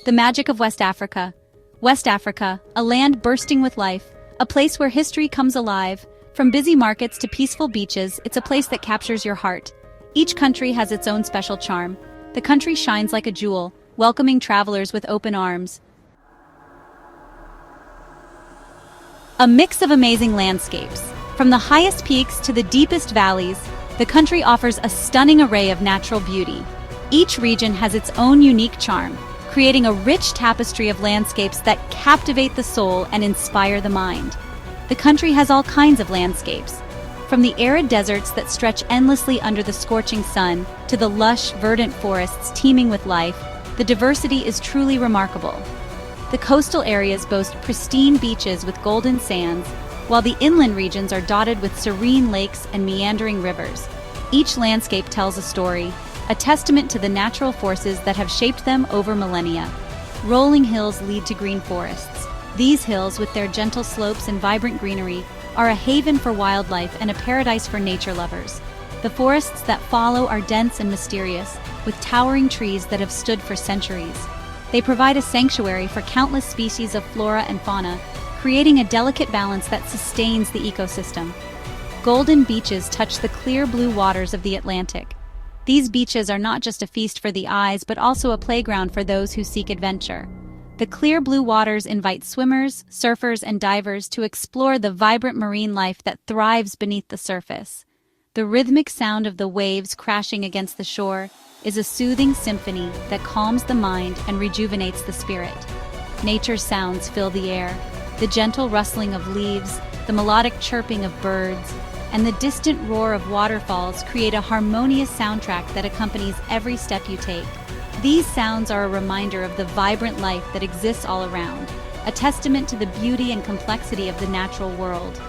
The magic of West Africa. West Africa, a land bursting with life, a place where history comes alive. From busy markets to peaceful beaches, it's a place that captures your heart. Each country has its own special charm. The country shines like a jewel, welcoming travelers with open arms. A mix of amazing landscapes. From the highest peaks to the deepest valleys, the country offers a stunning array of natural beauty. Each region has its own unique charm, creating a rich tapestry of landscapes that captivate the soul and inspire the mind. The country has all kinds of landscapes, from the arid deserts that stretch endlessly under the scorching sun to the lush, verdant forests teeming with life. The diversity is truly remarkable. The coastal areas boast pristine beaches with golden sands, while the inland regions are dotted with serene lakes and meandering rivers. Each landscape tells a story, a testament to the natural forces that have shaped them over millennia. Rolling hills lead to green forests. These hills, with their gentle slopes and vibrant greenery, are a haven for wildlife and a paradise for nature lovers. The forests that follow are dense and mysterious, with towering trees that have stood for centuries. They provide a sanctuary for countless species of flora and fauna, creating a delicate balance that sustains the ecosystem. Golden beaches touch the clear blue waters of the Atlantic. These beaches are not just a feast for the eyes, but also a playground for those who seek adventure. The clear blue waters invite swimmers, surfers, and divers to explore the vibrant marine life that thrives beneath the surface. The rhythmic sound of the waves crashing against the shore is a soothing symphony that calms the mind and rejuvenates the spirit. Nature's sounds fill the air, the gentle rustling of leaves, the melodic chirping of birds, and the distant roar of waterfalls create a harmonious soundtrack that accompanies every step you take. These sounds are a reminder of the vibrant life that exists all around, a testament to the beauty and complexity of the natural world.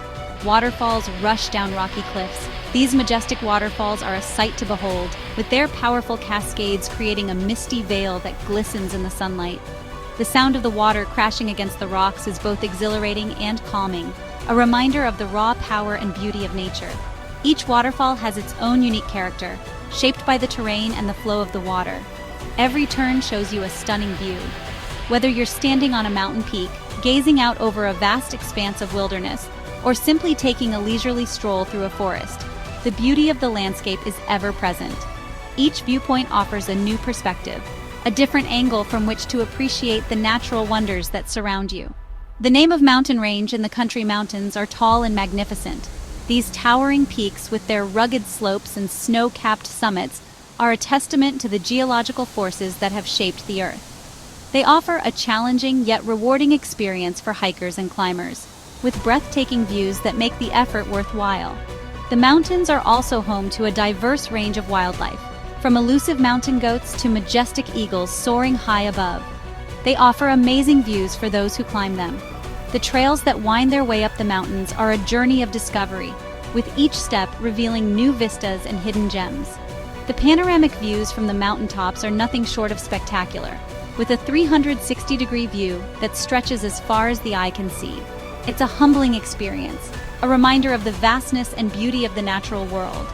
Waterfalls rush down rocky cliffs. These majestic waterfalls are a sight to behold, with their powerful cascades creating a misty veil that glistens in the sunlight. The sound of the water crashing against the rocks is both exhilarating and calming, a reminder of the raw power and beauty of nature. Each waterfall has its own unique character, shaped by the terrain and the flow of the water. Every turn shows you a stunning view. Whether you're standing on a mountain peak, gazing out over a vast expanse of wilderness, or simply taking a leisurely stroll through a forest, the beauty of the landscape is ever present. Each viewpoint offers a new perspective, a different angle from which to appreciate the natural wonders that surround you. The name of mountain range in the country mountains are tall and magnificent. These towering peaks with their rugged slopes and snow-capped summits are a testament to the geological forces that have shaped the earth. They offer a challenging yet rewarding experience for hikers and climbers, with breathtaking views that make the effort worthwhile. The mountains are also home to a diverse range of wildlife, from elusive mountain goats to majestic eagles soaring high above. They offer amazing views for those who climb them. The trails that wind their way up the mountains are a journey of discovery, with each step revealing new vistas and hidden gems. The panoramic views from the mountaintops are nothing short of spectacular, with a 360-degree view that stretches as far as the eye can see. It's a humbling experience, a reminder of the vastness and beauty of the natural world.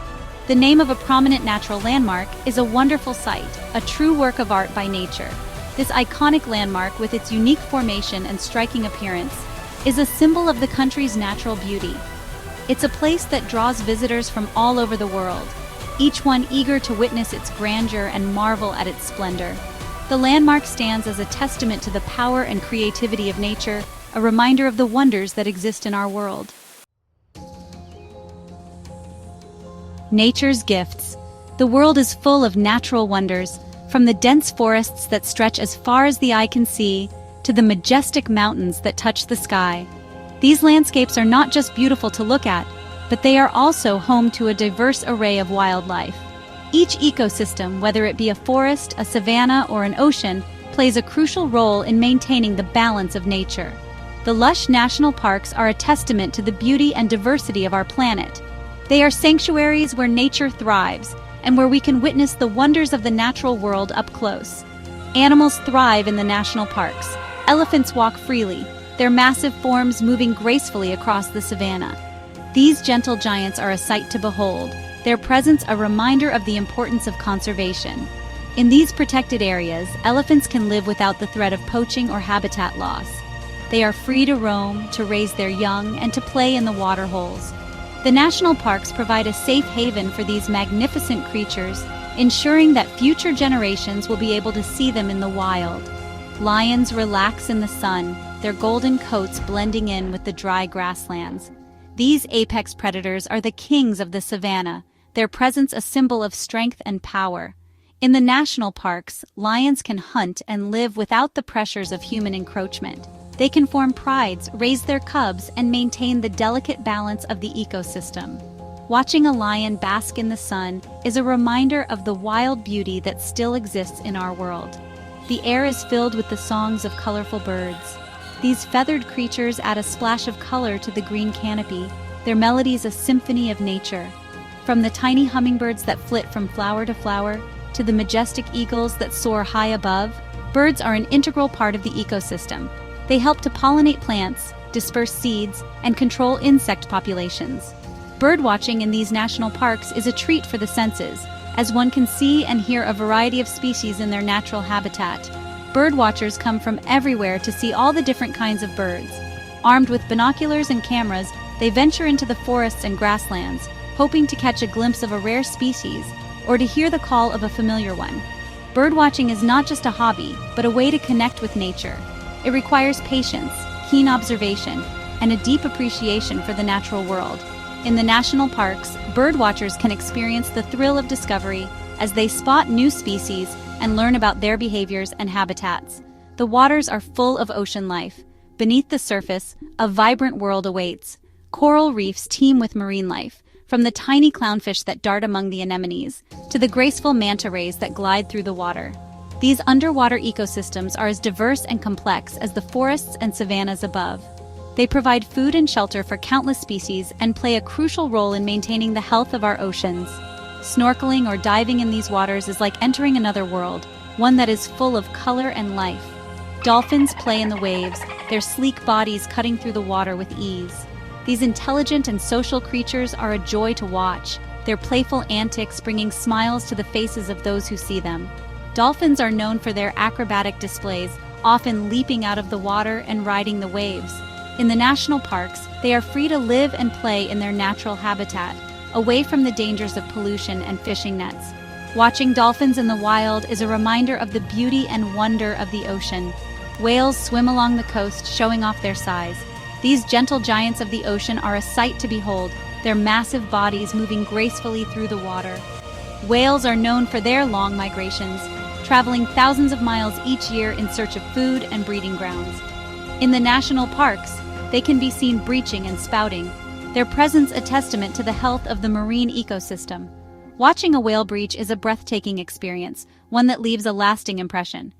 The name of a prominent natural landmark is a wonderful sight, a true work of art by nature. This iconic landmark, with its unique formation and striking appearance, is a symbol of the country's natural beauty. It's a place that draws visitors from all over the world, each one eager to witness its grandeur and marvel at its splendor. The landmark stands as a testament to the power and creativity of nature, a reminder of the wonders that exist in our world. Nature's gifts. The world is full of natural wonders, from the dense forests that stretch as far as the eye can see to the majestic mountains that touch the sky. These landscapes are not just beautiful to look at, but they are also home to a diverse array of wildlife. Each ecosystem, whether it be a forest, a savanna, or an ocean, plays a crucial role in maintaining the balance of nature. The lush national parks are a testament to the beauty and diversity of our planet. They are sanctuaries where nature thrives, and where we can witness the wonders of the natural world up close. Animals thrive in the national parks. Elephants walk freely, their massive forms moving gracefully across the savanna. These gentle giants are a sight to behold, their presence a reminder of the importance of conservation. In these protected areas, elephants can live without the threat of poaching or habitat loss. They are free to roam, to raise their young, and to play in the water holes. The national parks provide a safe haven for these magnificent creatures, ensuring that future generations will be able to see them in the wild. Lions relax in the sun, their golden coats blending in with the dry grasslands. These apex predators are the kings of the savanna, their presence a symbol of strength and power. In the national parks, lions can hunt and live without the pressures of human encroachment. They can form prides, raise their cubs, and maintain the delicate balance of the ecosystem. Watching a lion bask in the sun is a reminder of the wild beauty that still exists in our world. The air is filled with the songs of colorful birds. These feathered creatures add a splash of color to the green canopy, their melodies a symphony of nature. From the tiny hummingbirds that flit from flower to flower, to the majestic eagles that soar high above, birds are an integral part of the ecosystem. They help to pollinate plants, disperse seeds, and control insect populations. Birdwatching in these national parks is a treat for the senses, as one can see and hear a variety of species in their natural habitat. Birdwatchers come from everywhere to see all the different kinds of birds. Armed with binoculars and cameras, they venture into the forests and grasslands, hoping to catch a glimpse of a rare species or to hear the call of a familiar one. Birdwatching is not just a hobby, but a way to connect with nature. It requires patience, keen observation, and a deep appreciation for the natural world. In the national parks, birdwatchers can experience the thrill of discovery as they spot new species and learn about their behaviors and habitats. The waters are full of ocean life. Beneath the surface, a vibrant world awaits. Coral reefs teem with marine life, from the tiny clownfish that dart among the anemones to the graceful manta rays that glide through the water. These underwater ecosystems are as diverse and complex as the forests and savannas above. They provide food and shelter for countless species and play a crucial role in maintaining the health of our oceans. Snorkeling or diving in these waters is like entering another world, one that is full of color and life. Dolphins play in the waves, their sleek bodies cutting through the water with ease. These intelligent and social creatures are a joy to watch, their playful antics bringing smiles to the faces of those who see them. Dolphins are known for their acrobatic displays, often leaping out of the water and riding the waves. In the national parks, they are free to live and play in their natural habitat, away from the dangers of pollution and fishing nets. Watching dolphins in the wild is a reminder of the beauty and wonder of the ocean. Whales swim along the coast, showing off their size. These gentle giants of the ocean are a sight to behold, their massive bodies moving gracefully through the water. Whales are known for their long migrations, traveling thousands of miles each year in search of food and breeding grounds. In the national parks, they can be seen breaching and spouting, their presence a testament to the health of the marine ecosystem. Watching a whale breach is a breathtaking experience, one that leaves a lasting impression.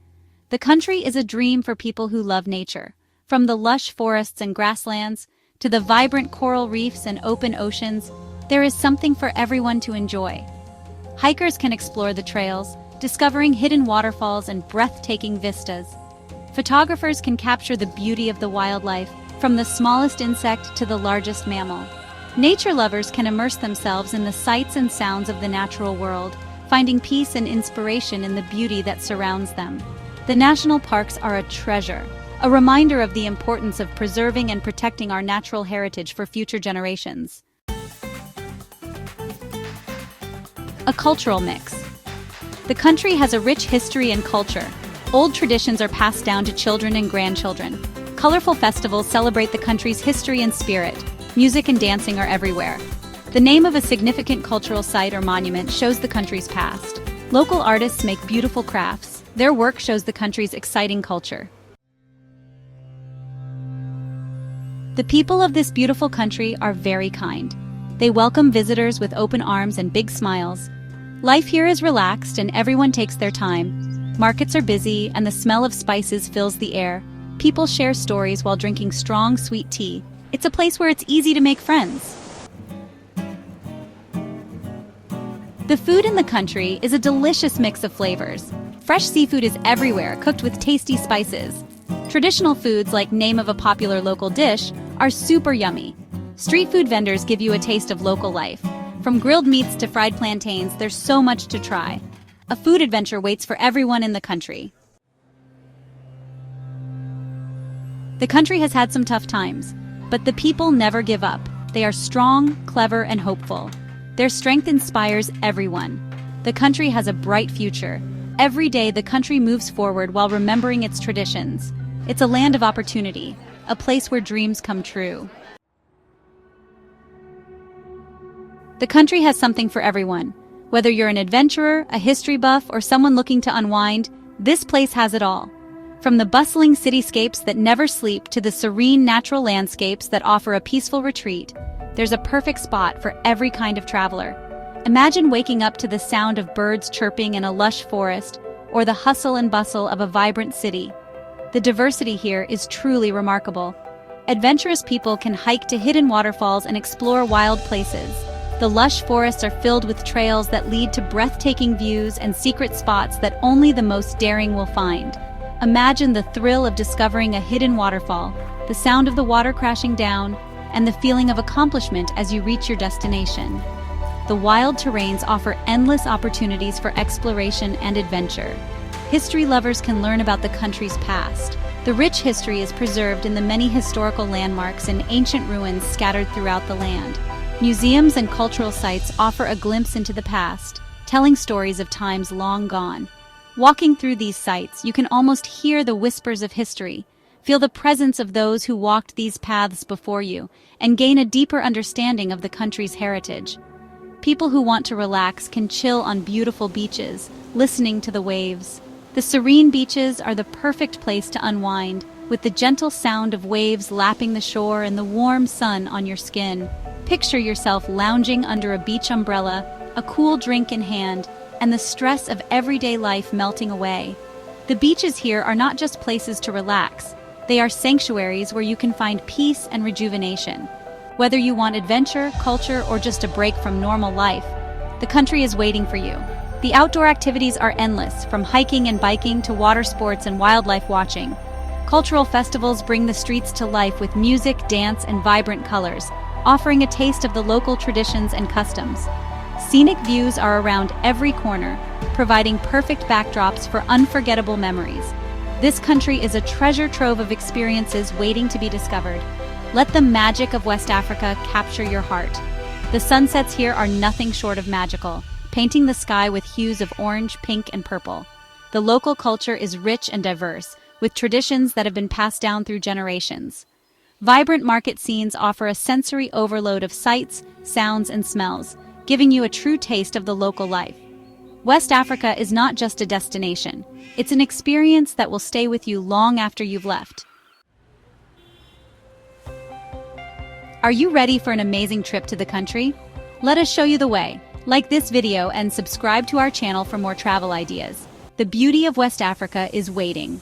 The country is a dream for people who love nature. From the lush forests and grasslands to the vibrant coral reefs and open oceans, there is something for everyone to enjoy. Hikers can explore the trails, discovering hidden waterfalls and breathtaking vistas. Photographers can capture the beauty of the wildlife, from the smallest insect to the largest mammal. Nature lovers can immerse themselves in the sights and sounds of the natural world, finding peace and inspiration in the beauty that surrounds them. The national parks are a treasure, a reminder of the importance of preserving and protecting our natural heritage for future generations. A cultural mix. The country has a rich history and culture. Old traditions are passed down to children and grandchildren. Colorful festivals celebrate the country's history and spirit. Music and dancing are everywhere. The name of a significant cultural site or monument shows the country's past. Local artists make beautiful crafts. Their work shows the country's exciting culture. The people of this beautiful country are very kind. They welcome visitors with open arms and big smiles. Life here is relaxed and everyone takes their time. Markets are busy and the smell of spices fills the air. People share stories while drinking strong, sweet tea. It's a place where it's easy to make friends. The food in the country is a delicious mix of flavors. Fresh seafood is everywhere, cooked with tasty spices. Traditional foods, like name of a popular local dish, are super yummy. Street food vendors give you a taste of local life. From grilled meats to fried plantains, there's so much to try. A food adventure waits for everyone in the country. The country has had some tough times, but the people never give up. They are strong, clever, and hopeful. Their strength inspires everyone. The country has a bright future. Every day, the country moves forward while remembering its traditions. It's a land of opportunity, a place where dreams come true. The country has something for everyone. Whether you're an adventurer, a history buff, or someone looking to unwind, this place has it all. From the bustling cityscapes that never sleep to the serene natural landscapes that offer a peaceful retreat, there's a perfect spot for every kind of traveler. Imagine waking up to the sound of birds chirping in a lush forest or the hustle and bustle of a vibrant city. The diversity here is truly remarkable. Adventurous people can hike to hidden waterfalls and explore wild places. The lush forests are filled with trails that lead to breathtaking views and secret spots that only the most daring will find. Imagine the thrill of discovering a hidden waterfall, the sound of the water crashing down, and the feeling of accomplishment as you reach your destination. The wild terrains offer endless opportunities for exploration and adventure. History lovers can learn about the country's past. The rich history is preserved in the many historical landmarks and ancient ruins scattered throughout the land. Museums and cultural sites offer a glimpse into the past, telling stories of times long gone. Walking through these sites, you can almost hear the whispers of history, feel the presence of those who walked these paths before you, and gain a deeper understanding of the country's heritage. People who want to relax can chill on beautiful beaches, listening to the waves. The serene beaches are the perfect place to unwind, with the gentle sound of waves lapping the shore and the warm sun on your skin. Picture yourself lounging under a beach umbrella, a cool drink in hand, and the stress of everyday life melting away. The beaches here are not just places to relax. They are sanctuaries where you can find peace and rejuvenation. Whether you want adventure, culture, or just a break from normal life, the country is waiting for you. The outdoor activities are endless, from hiking and biking to water sports and wildlife watching. Cultural festivals bring the streets to life with music, dance, and vibrant colors, offering a taste of the local traditions and customs. Scenic views are around every corner, providing perfect backdrops for unforgettable memories. This country is a treasure trove of experiences waiting to be discovered. Let the magic of West Africa capture your heart. The sunsets here are nothing short of magical, painting the sky with hues of orange, pink, and purple. The local culture is rich and diverse, with traditions that have been passed down through generations. Vibrant market scenes offer a sensory overload of sights, sounds, and smells, giving you a true taste of the local life. West Africa is not just a destination. It's an experience that will stay with you long after you've left. Are you ready for an amazing trip to the country? Let us show you the way. Like this video and subscribe to our channel for more travel ideas. The beauty of West Africa is waiting.